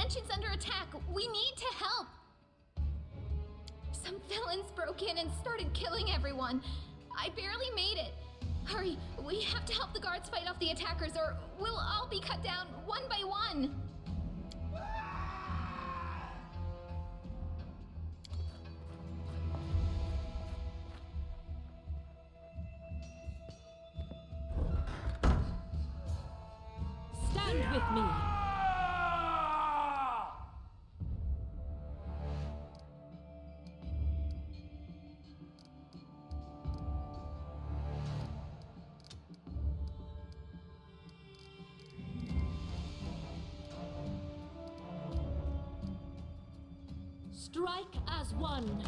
mansion's under attack. We need to help. Some villains broke in and started killing everyone. I barely made it. Hurry, we have to help the guards fight off the attackers or we'll all be cut down one by one. Stand with me. Strike as one.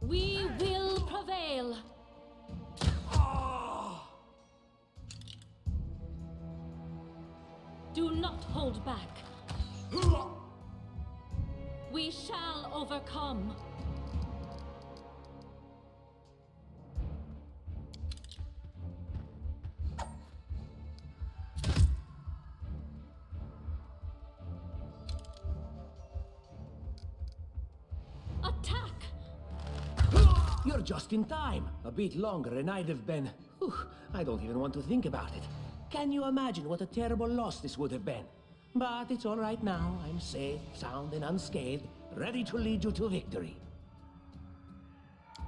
We will prevail. Do not hold back. We shall overcome. Attack! You're just in time. A bit longer and I'd have been... Whew, I don't even want to think about it. Can you imagine what a terrible loss this would have been? But it's all right now. I'm safe, sound, and unscathed, ready to lead you to victory.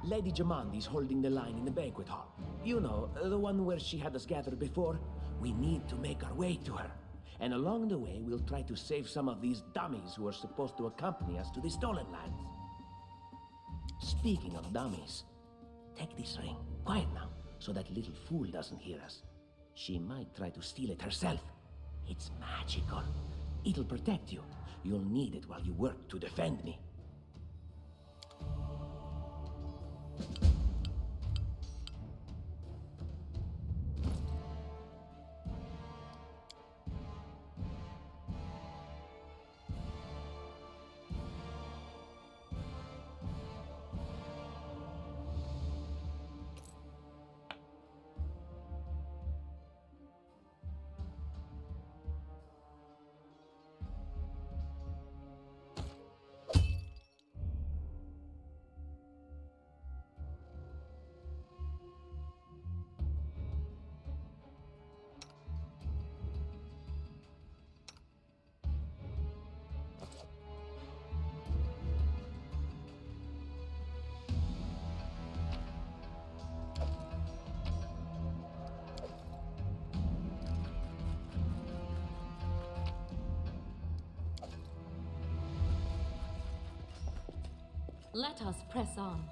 Lady Jamandi's holding the line in the banquet hall. You know, the one where she had us gathered before. We need to make our way to her. And along the way, we'll try to save some of these dummies who are supposed to accompany us to the Stolen Lands. Speaking of dummies, take this ring. Quiet now, so that little fool doesn't hear us. She might try to steal it herself. It's magical. It'll protect you. You'll need it while you work to defend me. Let us press on.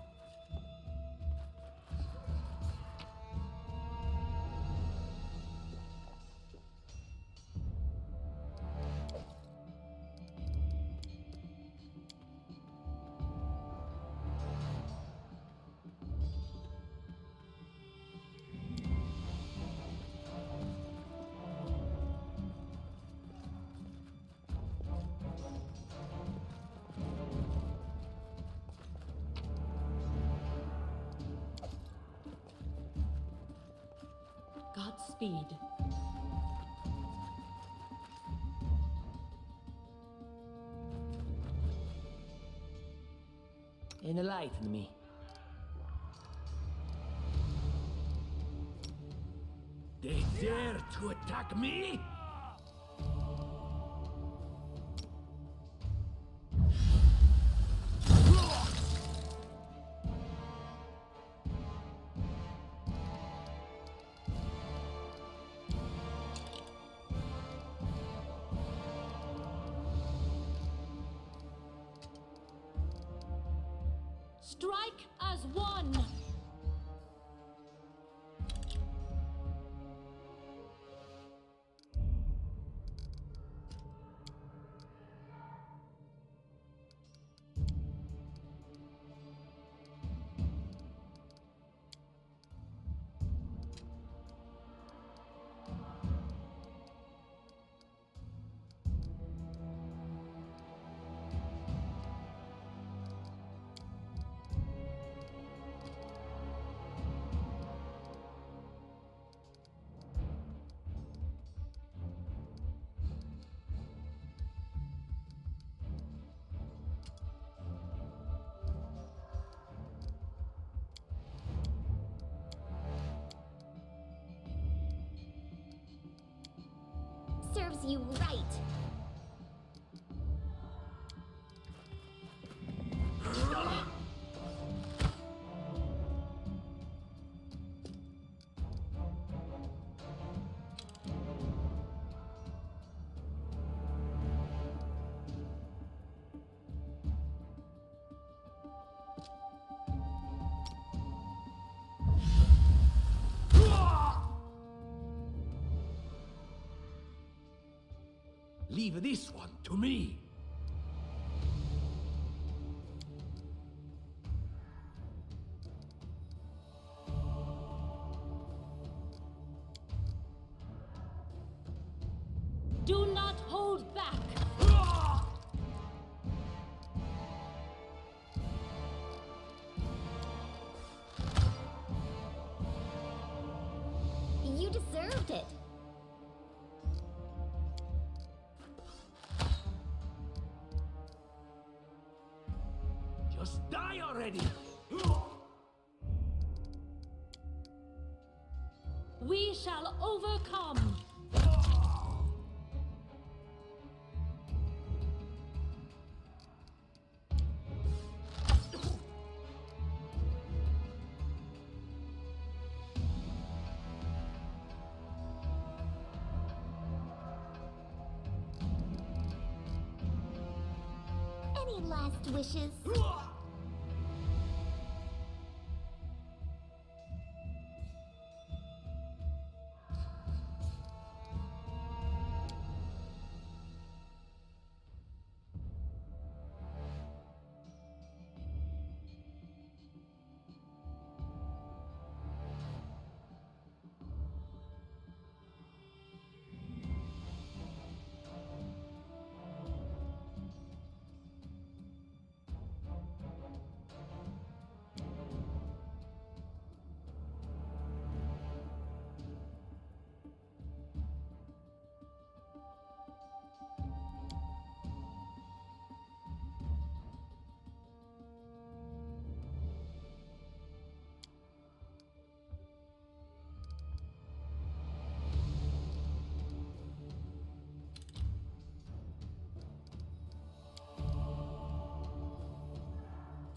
Godspeed. Enlighten me. to attack me? Strike as one! Serves you right. Leave this one to me. Do not hold back! You deserved it. Just die already! We shall overcome! Any last wishes?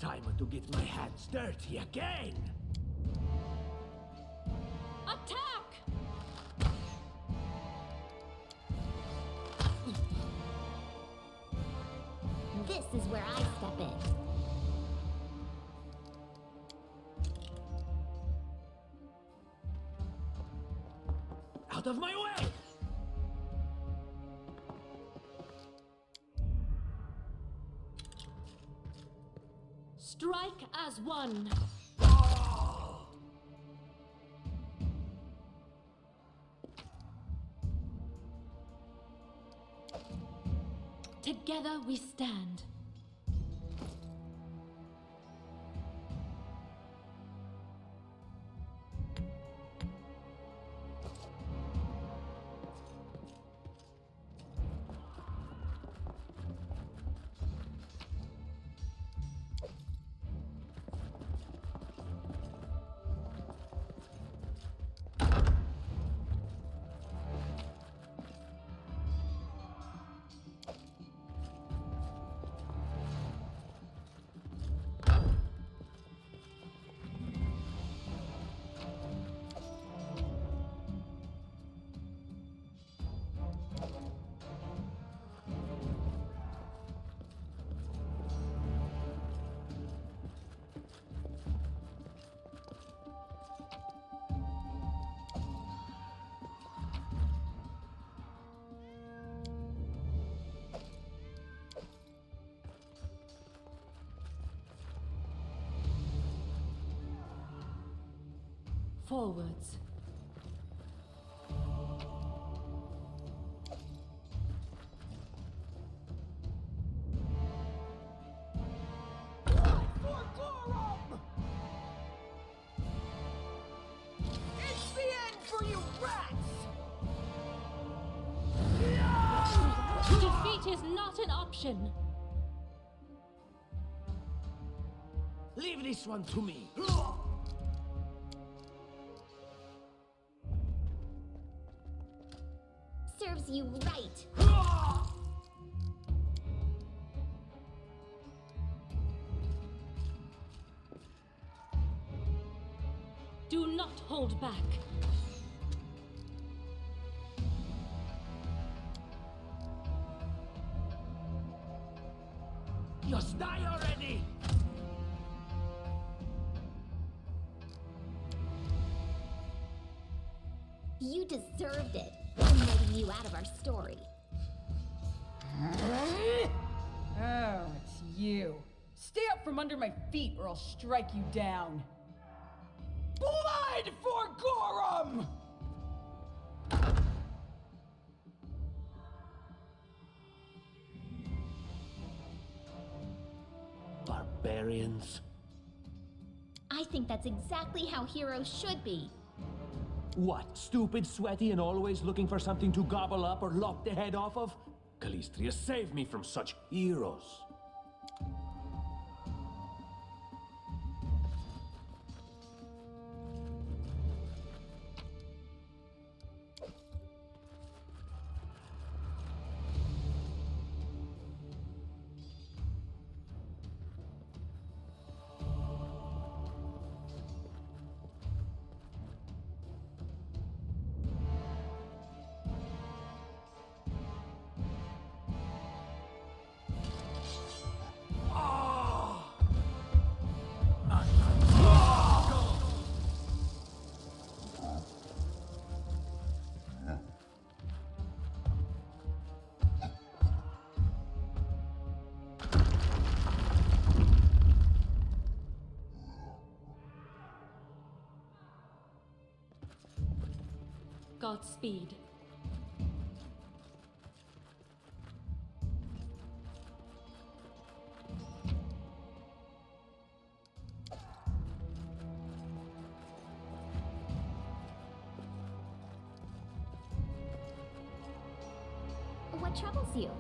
Time to get my hands dirty again! Attack! This is where I step in. Out of my way! Strike as one! Together we stand. forwards. It's the end for you rats! Defeat is not an option. Leave this one to me. Serves you right. Do not hold back. Just die already! You deserved it. I'm letting you out of our story. Oh, it's you. Stay up from under my feet or I'll strike you down. Blood for Gorum! Barbarians. I think that's exactly how heroes should be. What, stupid, sweaty, and always looking for something to gobble up or lop the head off of? Calistria, save me from such heroes. Godspeed. What troubles you?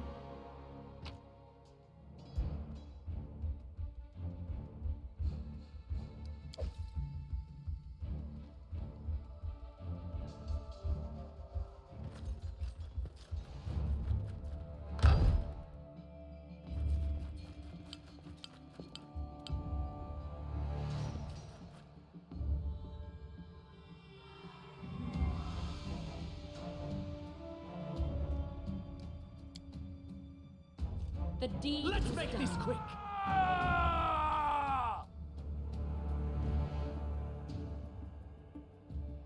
The deed Let's is make done. this quick!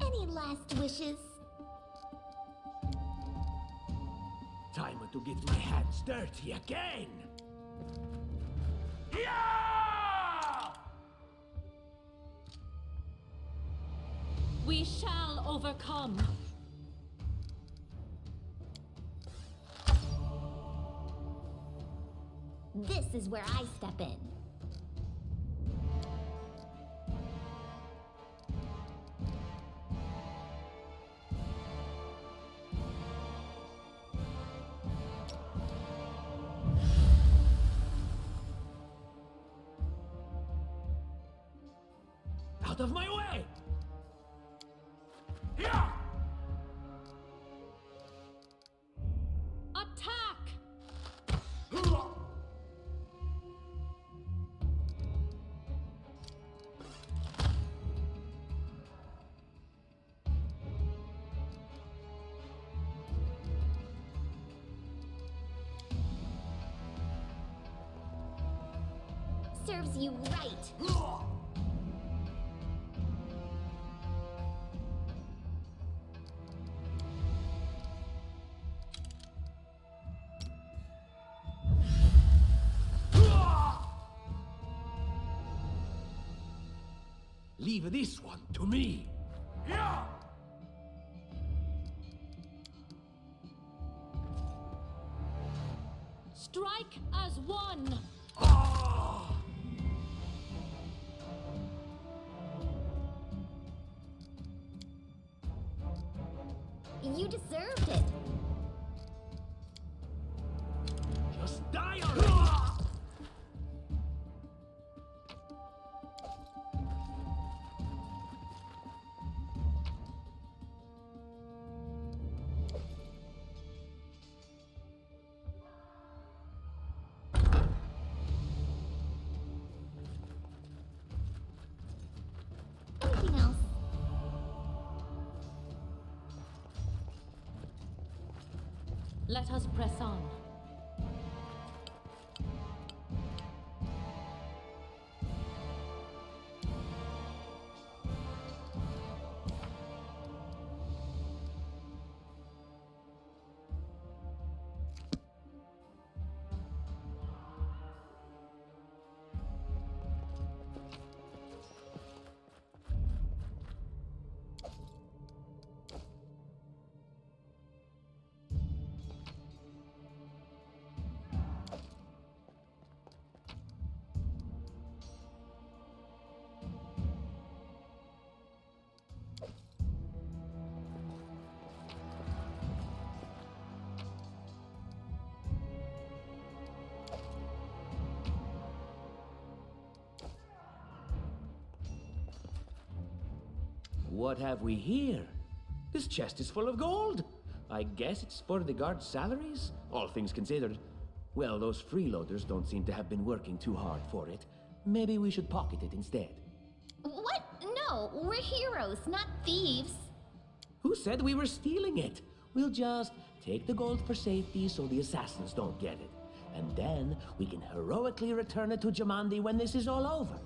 Any last wishes? Time to get my hands dirty again! We shall overcome. This is where I step in. Out of my way! Attack! Serves you right. Leave this one to me. Strike as one! You deserved it. Just die already! Anything else? Let us press on. What have we here? This chest is full of gold. I guess it's for the guards' salaries, all things considered. Well, those freeloaders don't seem to have been working too hard for it. Maybe we should pocket it instead. What? No, we're heroes, not thieves. Who said we were stealing it? We'll just take the gold for safety so the assassins don't get it. And then we can heroically return it to Jamandi when this is all over.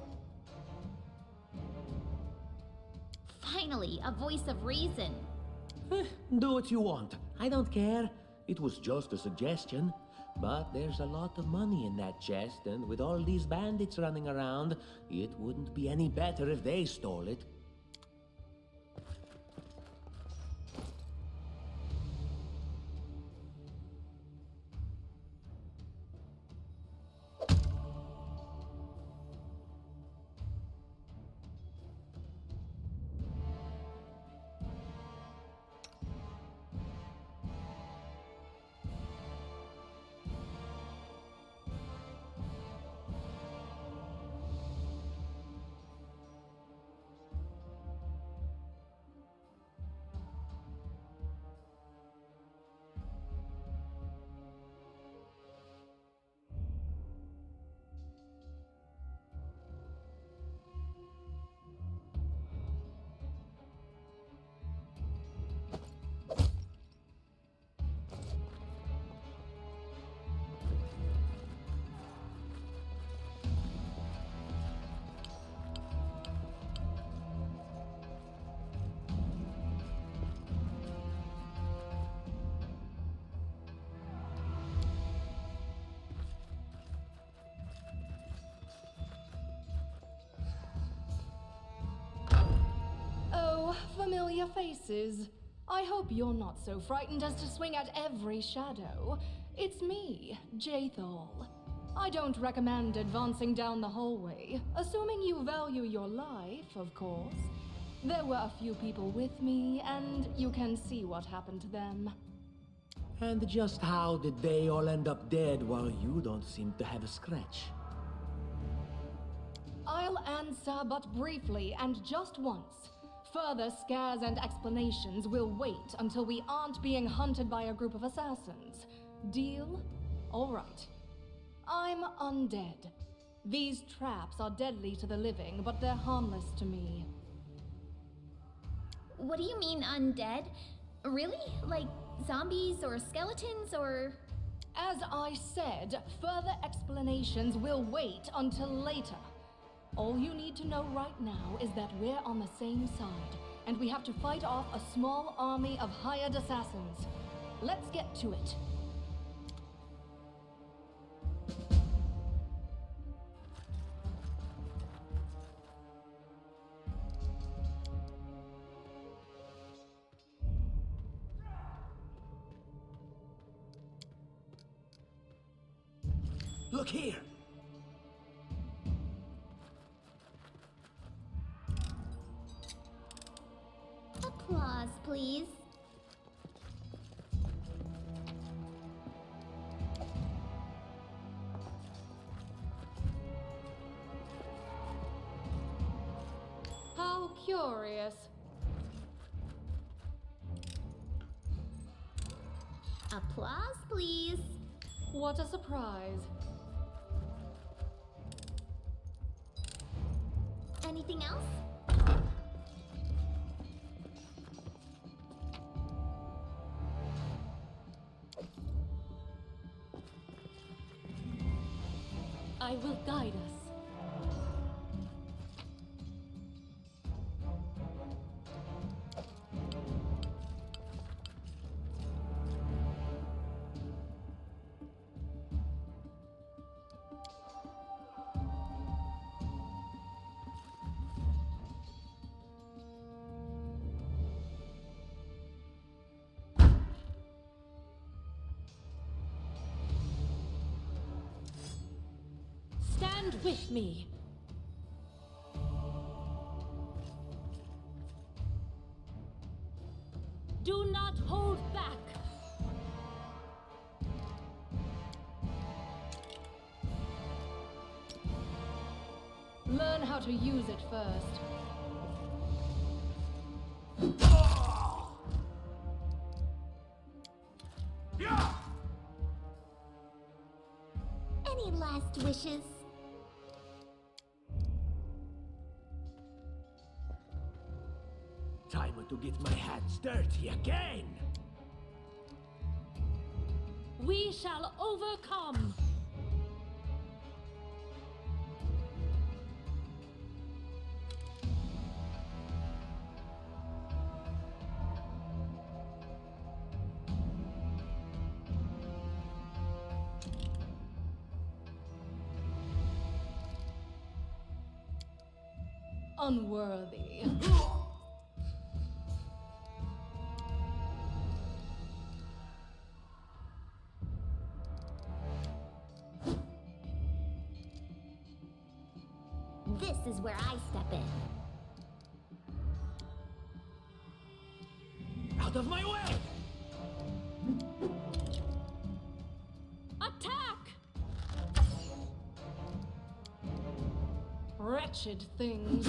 Finally, a voice of reason. Do what you want. I don't care. It was just a suggestion. But there's a lot of money in that chest, and with all these bandits running around, it wouldn't be any better if they stole it. Familiar faces. I hope you're not so frightened as to swing at every shadow. It's me, Jathal. I don't recommend advancing down the hallway, assuming you value your life, of course. There were a few people with me, and you can see what happened to them. And just how did they all end up dead while you don't seem to have a scratch? I'll answer but briefly and just once. Further scares and explanations will wait until we aren't being hunted by a group of assassins. Deal? All right. I'm undead. These traps are deadly to the living, but they're harmless to me. What do you mean undead? Really? Like zombies or skeletons or... As I said, further explanations will wait until later. All you need to know right now is that we're on the same side, and we have to fight off a small army of hired assassins. Let's get to it. Look here. Applause, please. How curious. Applause, please. What a surprise. Anything else? I will guide us. Stand with me. Do not hold back. Learn how to use it first. Any last wishes? Time to get my hands dirty again. We shall overcome. Unworthy. This is where I step in. Out of my way! Attack! Wretched things.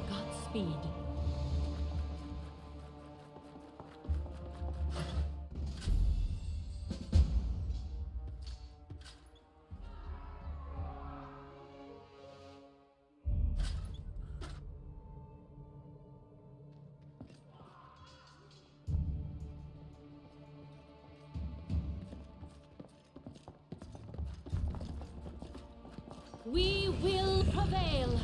Godspeed. We will prevail.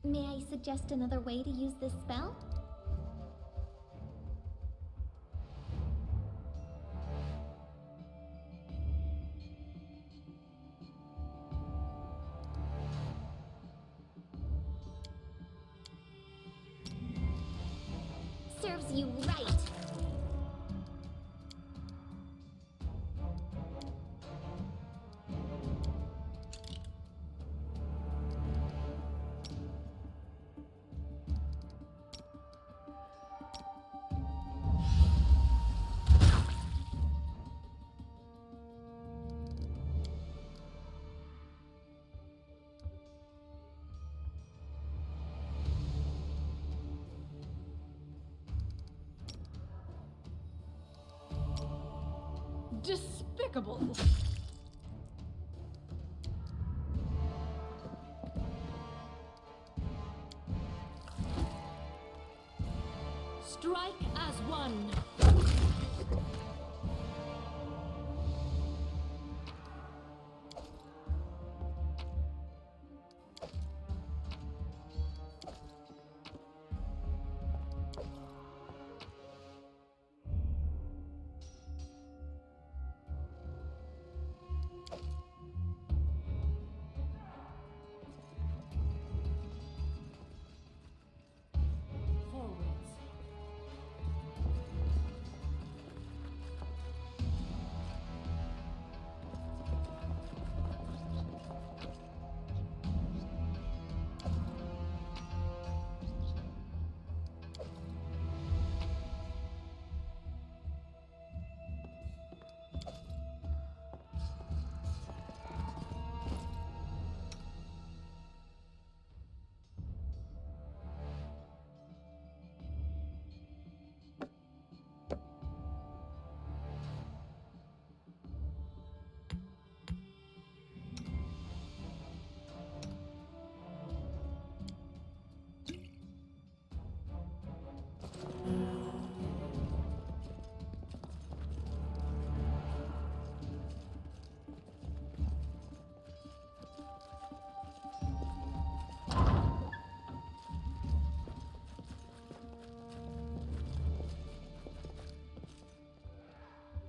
May I suggest another way to use this spell? Serves you right. despicable. Strike as one.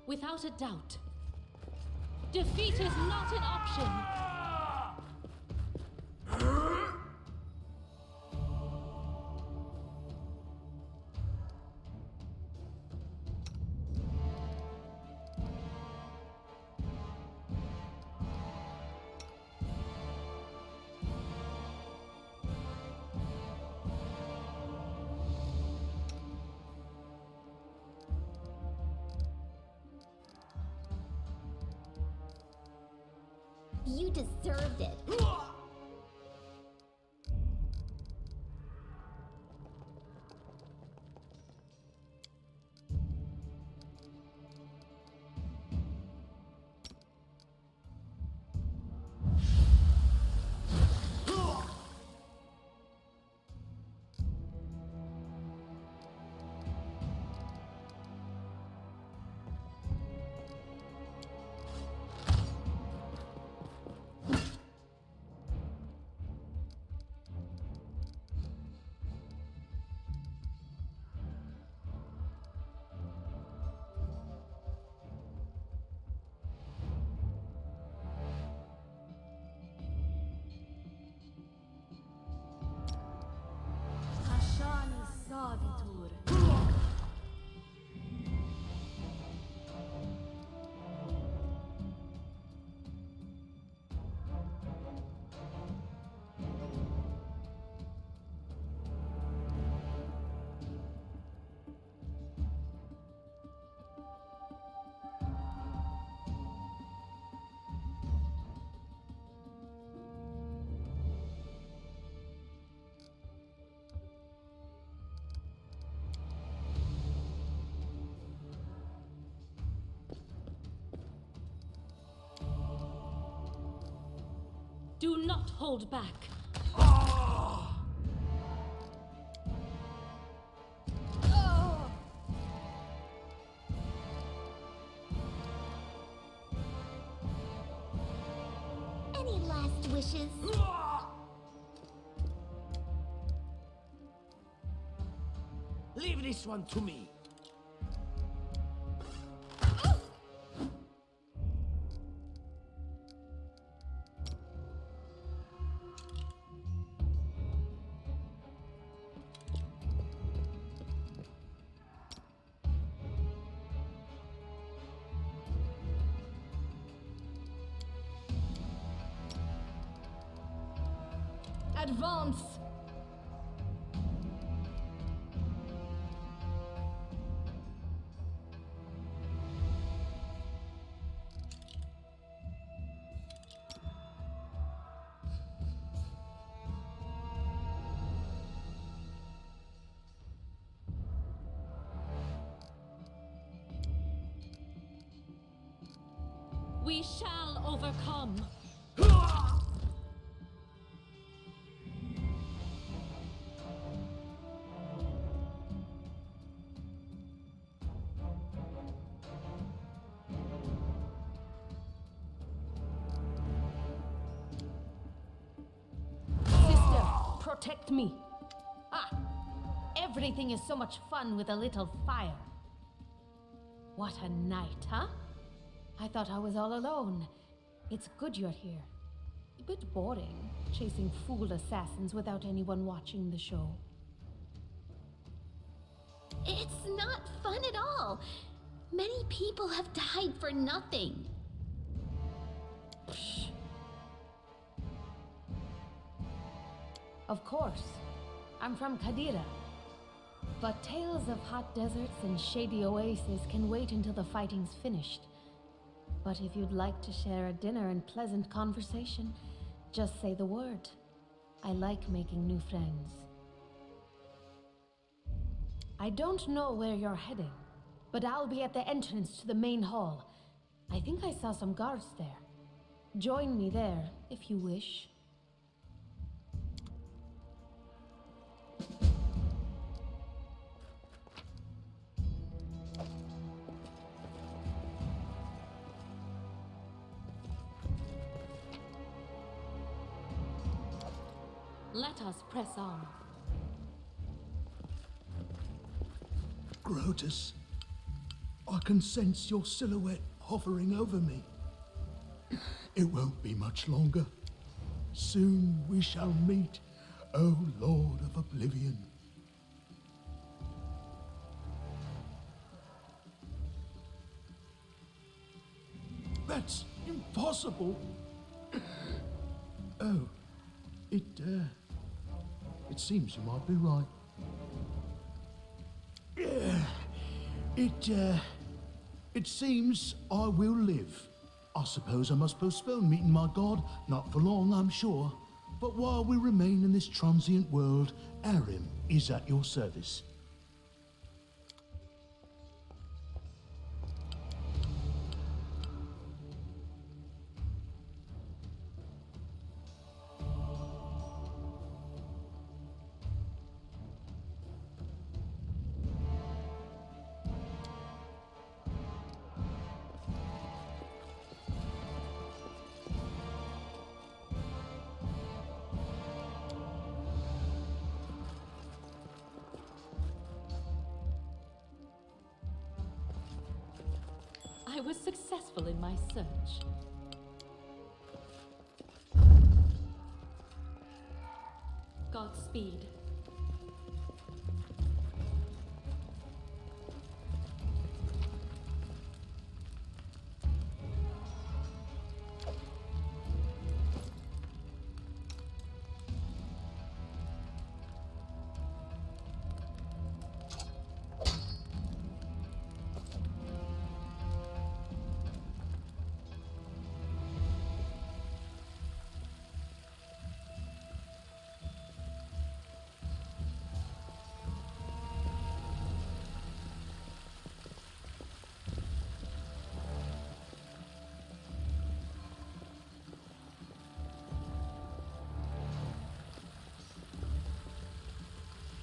Without a doubt, defeat is not an option. You deserved it. Do not hold back. Any last wishes? Leave this one to me. Advance! We shall overcome. Sister, protect me. Ah, everything is so much fun with a little fire. What a night, huh? I thought I was all alone. It's good you're here. A bit boring, chasing fool assassins without anyone watching the show. It's not fun at all. Many people have died for nothing. Psh. Of course, I'm from Kadira. But tales of hot deserts and shady oases can wait until the fighting's finished. But if you'd like to share a dinner and pleasant conversation, just say the word. I like making new friends. I don't know where you're heading, but I'll be at the entrance to the main hall. I think I saw some guards there. Join me there, if you wish. Let us press on. Grotus, I can sense your silhouette hovering over me. It won't be much longer. Soon we shall meet, O Lord of Oblivion. That's impossible. Oh, it seems you might be right. It seems I will live. I suppose I must postpone meeting my god, not for long, I'm sure. But while we remain in this transient world, Arim is at your service. I was successful in my search. Godspeed.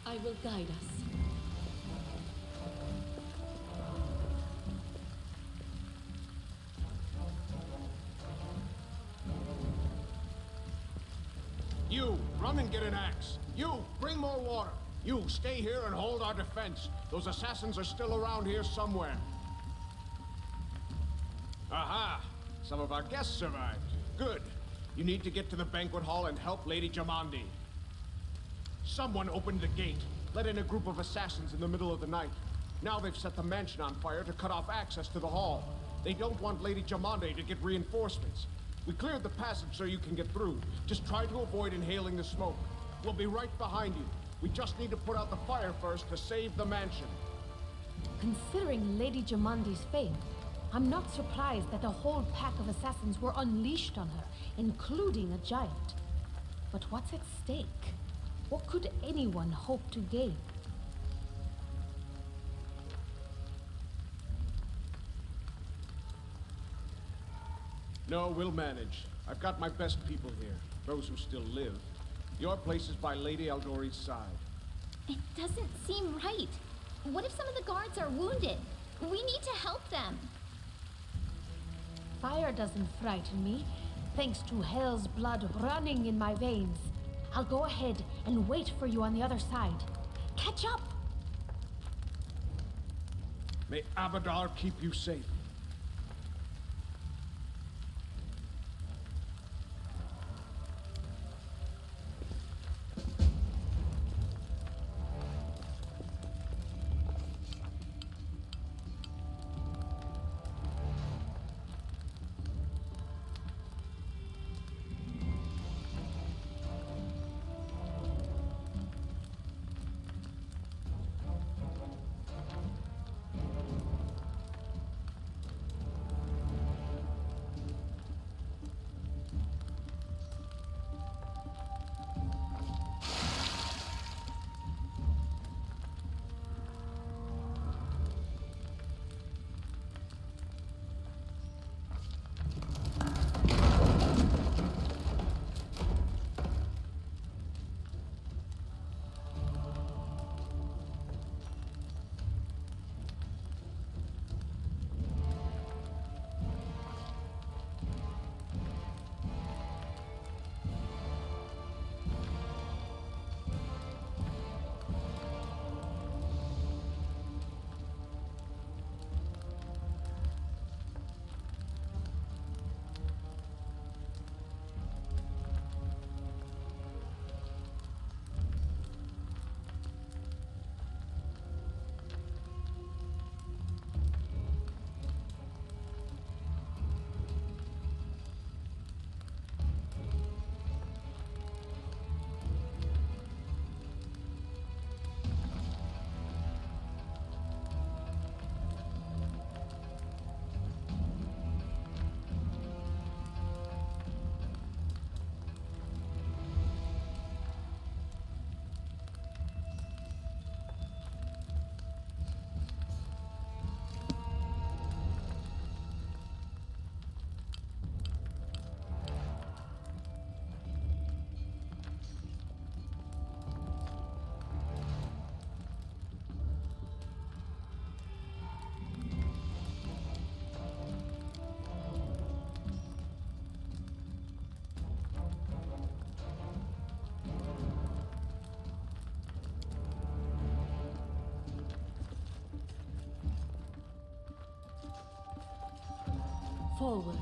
I will guide us. You, run and get an axe. You, bring more water. You, stay here and hold our defense. Those assassins are still around here somewhere. Aha! Some of our guests survived. Good. You need to get to the banquet hall and help Lady Jamandi. Someone opened the gate, let in a group of assassins in the middle of the night. Now they've set the mansion on fire to cut off access to the hall. They don't want Lady Jamandi to get reinforcements. We cleared the passage so you can get through. Just try to avoid inhaling the smoke. We'll be right behind you. We just need to put out the fire first to save the mansion. Considering Lady Jamandi's fame, I'm not surprised that a whole pack of assassins were unleashed on her, including a giant. But what's at stake? What could anyone hope to gain? No, we'll manage. I've got my best people here, those who still live. Your place is by Lady Aldori's side. It doesn't seem right. What if some of the guards are wounded? We need to help them. Fire doesn't frighten me, thanks to hell's blood running in my veins. I'll go ahead and wait for you on the other side. Catch up! May Abadar keep you safe. Forwards.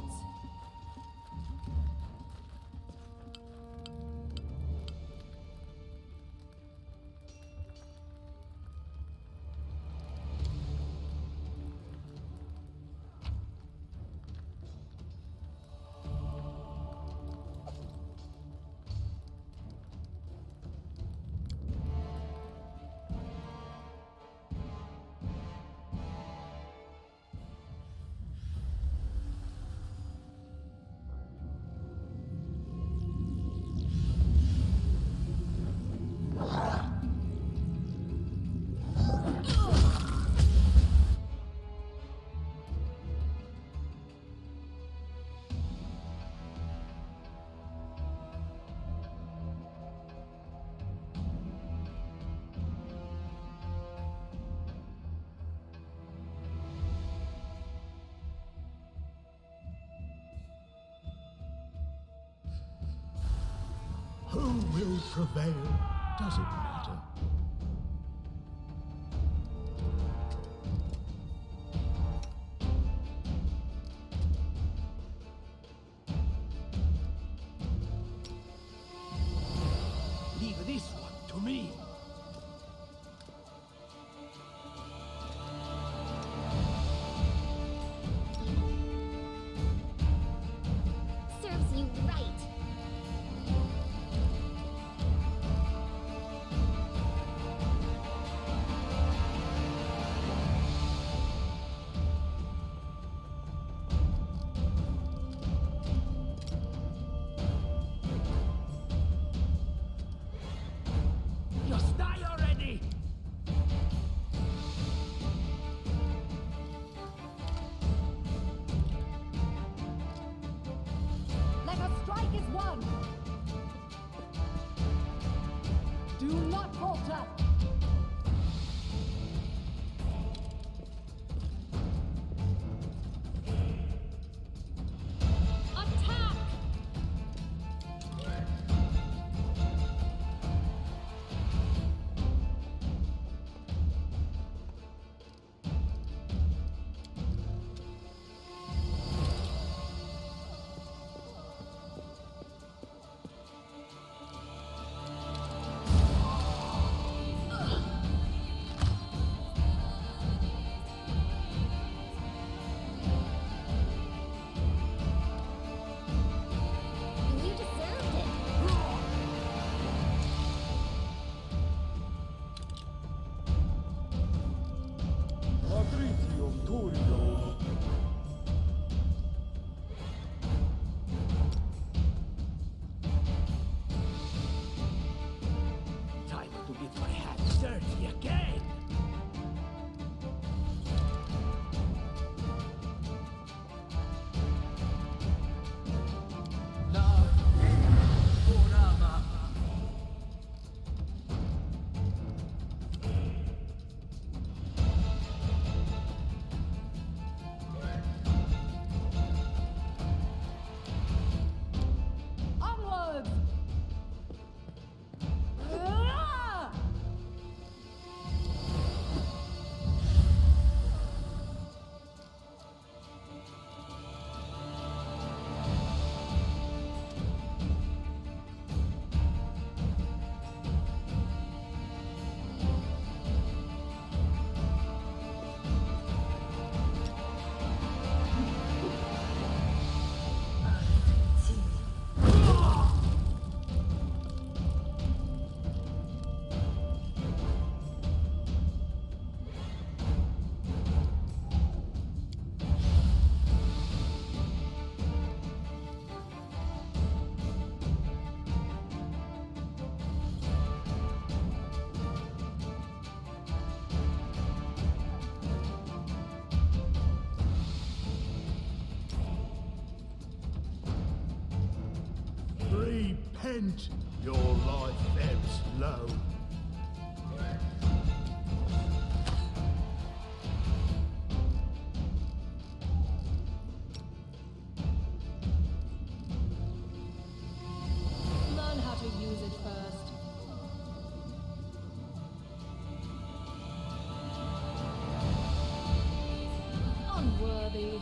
Who will prevail? Does it matter? Leave this one to me. Serves you right. Just falter! Attack! You deserved it. Time to get my hands dirty again! Onwards! Ah! Repent, your life ebbs low. Learn how to use it first. Unworthy.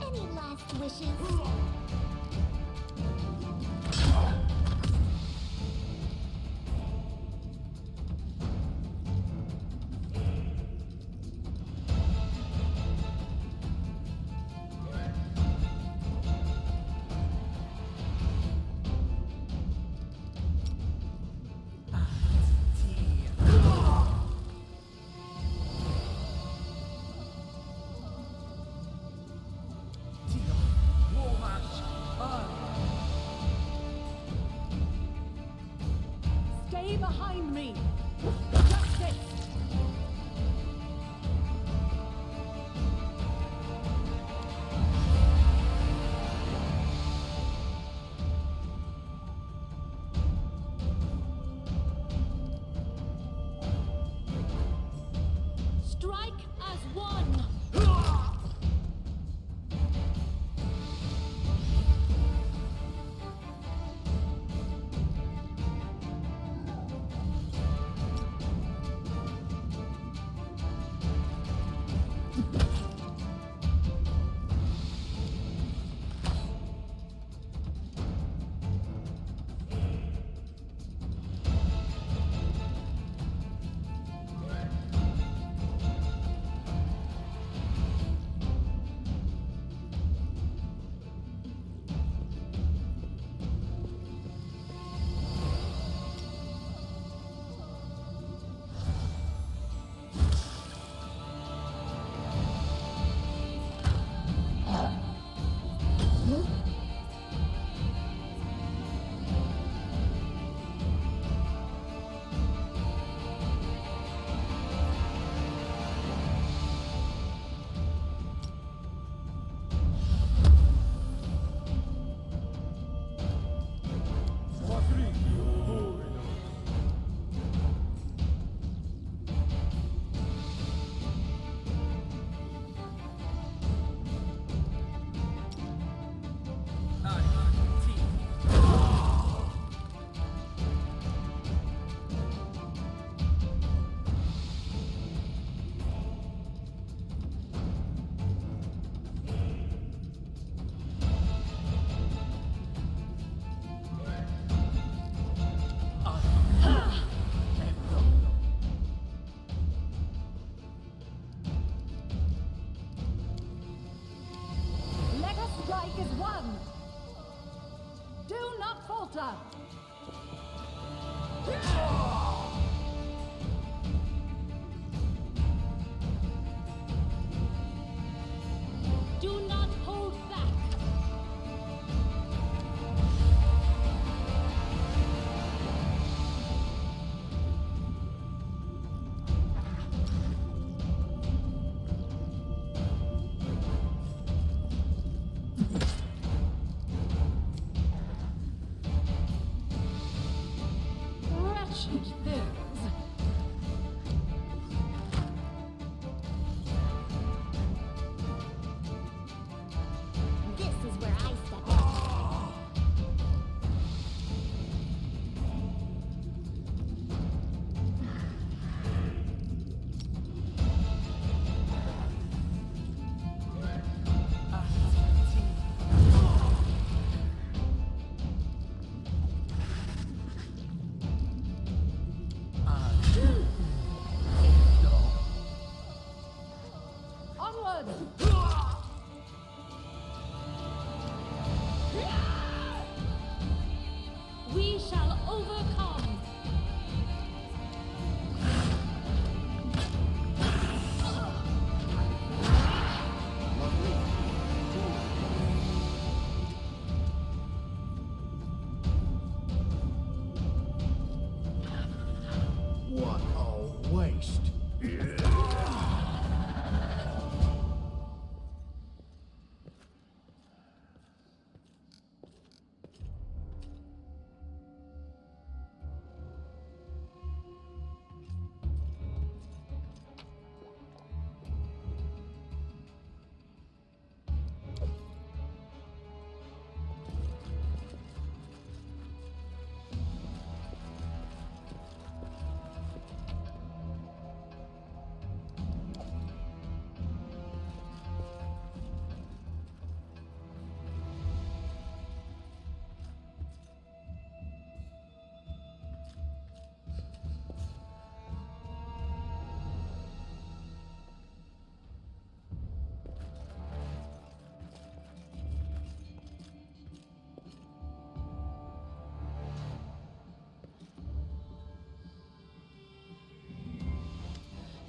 Any last wishes? Stay behind me! Justice! Strike as one! Let us strike as one. Do not falter. Do not hold back. Wretched things. This is where I step in. Onward. We shall overcome. What a waste.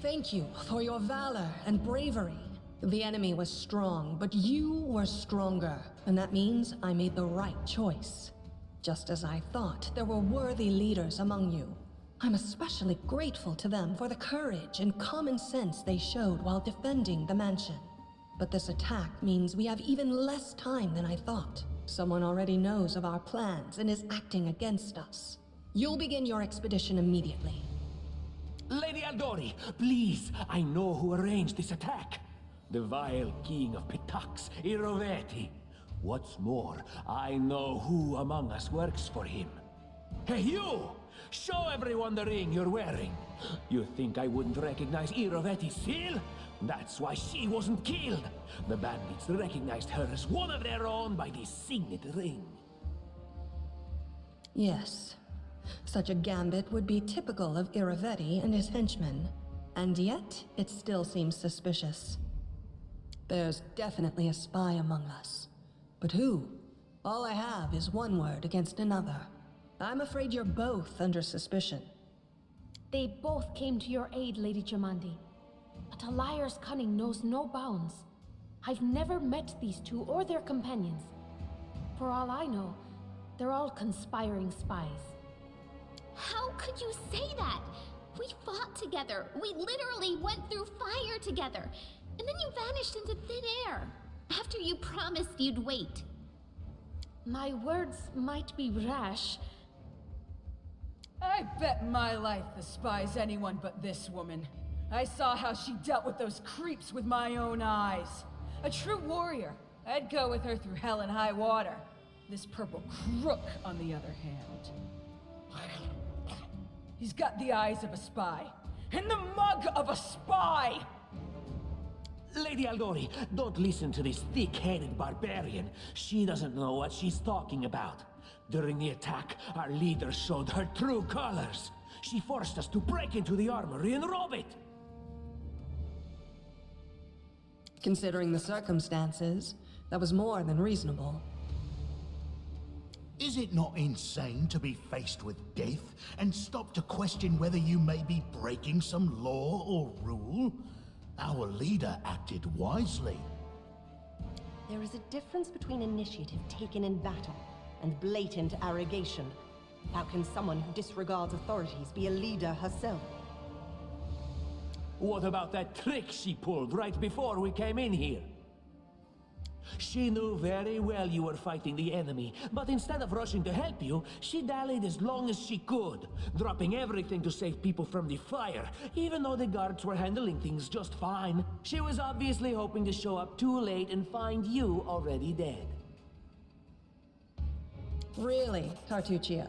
Thank you for your valor and bravery. The enemy was strong, but you were stronger, and that means I made the right choice. Just as I thought, there were worthy leaders among you. I'm especially grateful to them for the courage and common sense they showed while defending the mansion. But this attack means we have even less time than I thought. Someone already knows of our plans and is acting against us. You'll begin your expedition immediately. Lady Aldori, please, I know who arranged this attack. The vile king of Pitax, Iroveti. What's more, I know who among us works for him. Hey, you! Show everyone the ring you're wearing. You think I wouldn't recognize Iroveti's seal? That's why she wasn't killed. The bandits recognized her as one of their own by this signet ring. Yes. Such a gambit would be typical of Iroveti and his henchmen. And yet, it still seems suspicious. There's definitely a spy among us. But who? All I have is one word against another. I'm afraid you're both under suspicion. They both came to your aid, Lady Jamandi. But a liar's cunning knows no bounds. I've never met these two or their companions, For all I know, they're all conspiring spies. How could you say that? We fought together. We literally went through fire together. And then you vanished into thin air. After you promised you'd wait. My words might be rash. I bet my life the spies anyone but this woman. I saw how she dealt with those creeps with my own eyes. A true warrior. I'd go with her through hell and high water. This purple crook, on the other hand. He's got the eyes of a spy, and the mug of a spy! Lady Aldori, don't listen to this thick-headed barbarian. She doesn't know what she's talking about. During the attack, our leader showed her true colors. She forced us to break into the armory and rob it. Considering the circumstances, that was more than reasonable. Is it not insane to be faced with death and stop to question whether you may be breaking some law or rule? Our leader acted wisely. There is a difference between initiative taken in battle and blatant arrogation. How can someone who disregards authorities be a leader herself? What about that trick she pulled right before we came in here? She knew very well you were fighting the enemy, but instead of rushing to help you, she dallied as long as she could, dropping everything to save people from the fire, even though the guards were handling things just fine. She was obviously hoping to show up too late and find you already dead. Really, Tartuccio?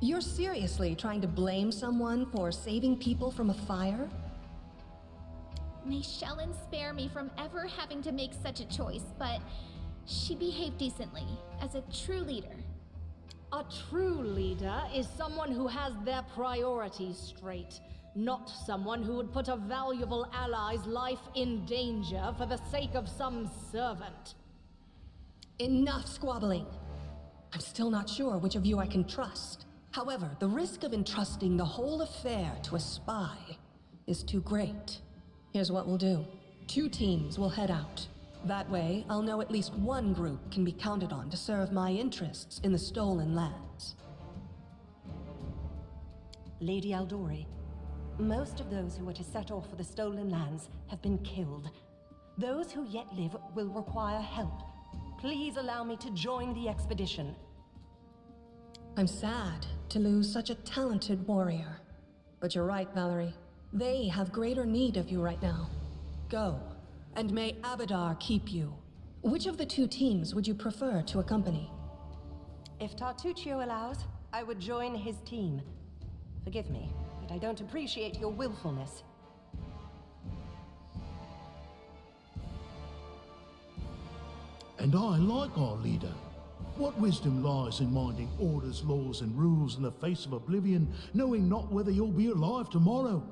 You're seriously trying to blame someone for saving people from a fire? May Shellen spare me from ever having to make such a choice, but she behaved decently, as a true leader. A true leader is someone who has their priorities straight, not someone who would put a valuable ally's life in danger for the sake of some servant. Enough squabbling. I'm still not sure which of you I can trust. However, the risk of entrusting the whole affair to a spy is too great. Here's what we'll do. 2 teams will head out. That way, I'll know at least one group can be counted on to serve my interests in the stolen lands. Lady Aldori, most of those who are to set off for the stolen lands have been killed. Those who yet live will require help. Please allow me to join the expedition. I'm sad to lose such a talented warrior. But you're right, Valerie. They have greater need of you right now. Go, and may Abadar keep you. Which of the 2 teams would you prefer to accompany? If Tartuccio allows, I would join his team. Forgive me, but I don't appreciate your willfulness. And I like our leader. What wisdom lies in minding orders, laws, and rules in the face of oblivion, knowing not whether you'll be alive tomorrow?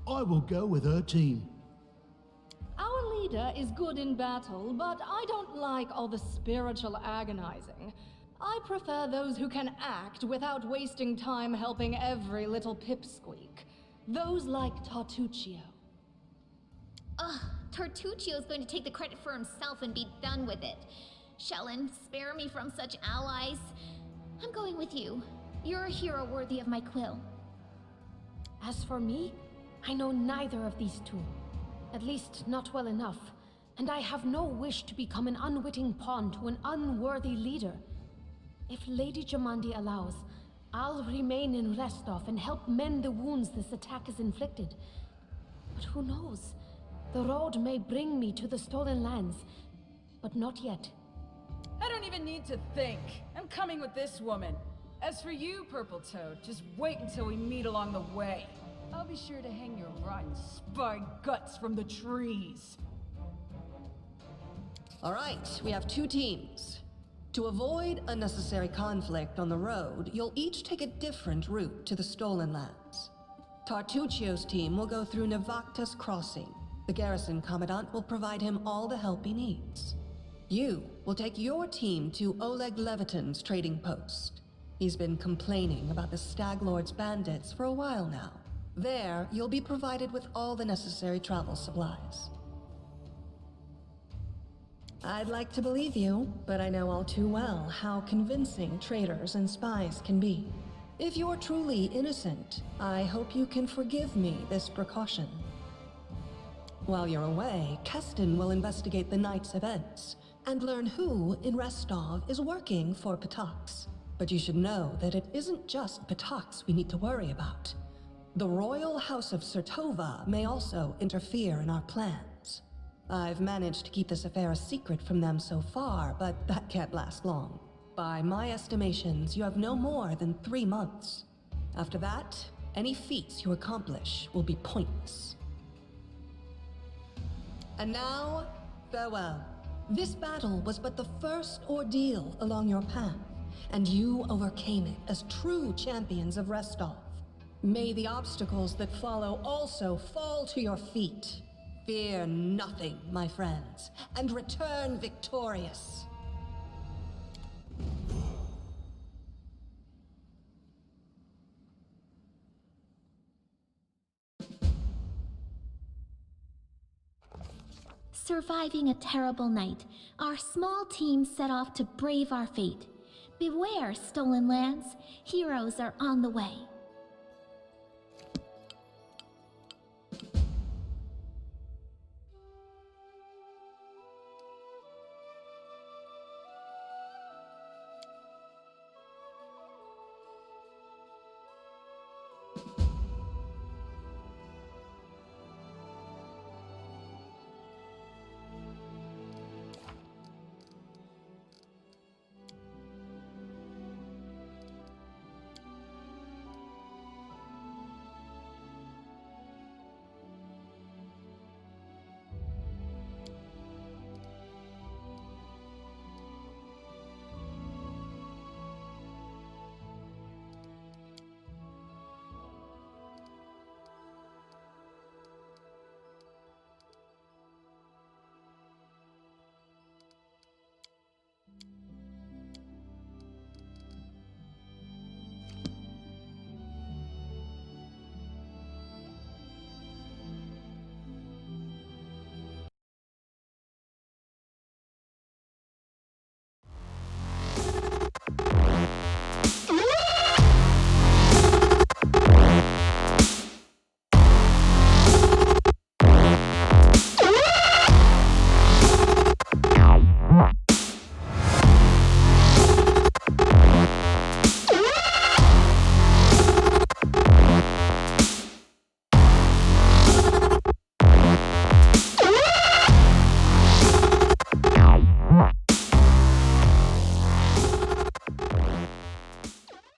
I will go with her team. Our leader is good in battle, but I don't like all the spiritual agonizing. I prefer those who can act without wasting time helping every little pipsqueak. Those like Tartuccio. Ugh, Tartuccio's going to take the credit for himself and be done with it. Shellen, spare me from such allies. I'm going with you. You're a hero worthy of my quill. As for me, I know neither of these 2. At least not well enough. And I have no wish to become an unwitting pawn to an unworthy leader. If Lady Jamandi allows, I'll remain in Restov and help mend the wounds this attack has inflicted. But who knows? The road may bring me to the stolen lands, but not yet. I don't even need to think. I'm coming with this woman. As for you, Purple Toad, just wait until we meet along the way. I'll be sure to hang your rotten spy guts from the trees. All right, we have 2 teams. To avoid unnecessary conflict on the road, you'll each take a different route to the stolen lands. Tartuccio's team will go through Navakta's crossing. The garrison commandant will provide him all the help he needs. You will take your team to Oleg Leviton's trading post. He's been complaining about the Stag Lord's bandits for a while now. There, you'll be provided with all the necessary travel supplies. I'd like to believe you, but I know all too well how convincing traitors and spies can be. If you're truly innocent, I hope you can forgive me this precaution. While you're away, Keston will investigate the night's events and learn who in Restov is working for Pitax. But you should know that it isn't just Pitax we need to worry about. The royal house of Sertova may also interfere in our plans. I've managed to keep this affair a secret from them so far, but that can't last long. By my estimations, you have no more than 3 months. After that, any feats you accomplish will be pointless. And now, farewell. This battle was but the first ordeal along your path, and you overcame it as true champions of Restov. May the obstacles that follow also fall to your feet. Fear nothing, my friends, and return victorious. Surviving a terrible night, our small team set off to brave our fate. Beware, stolen lands. Heroes are on the way.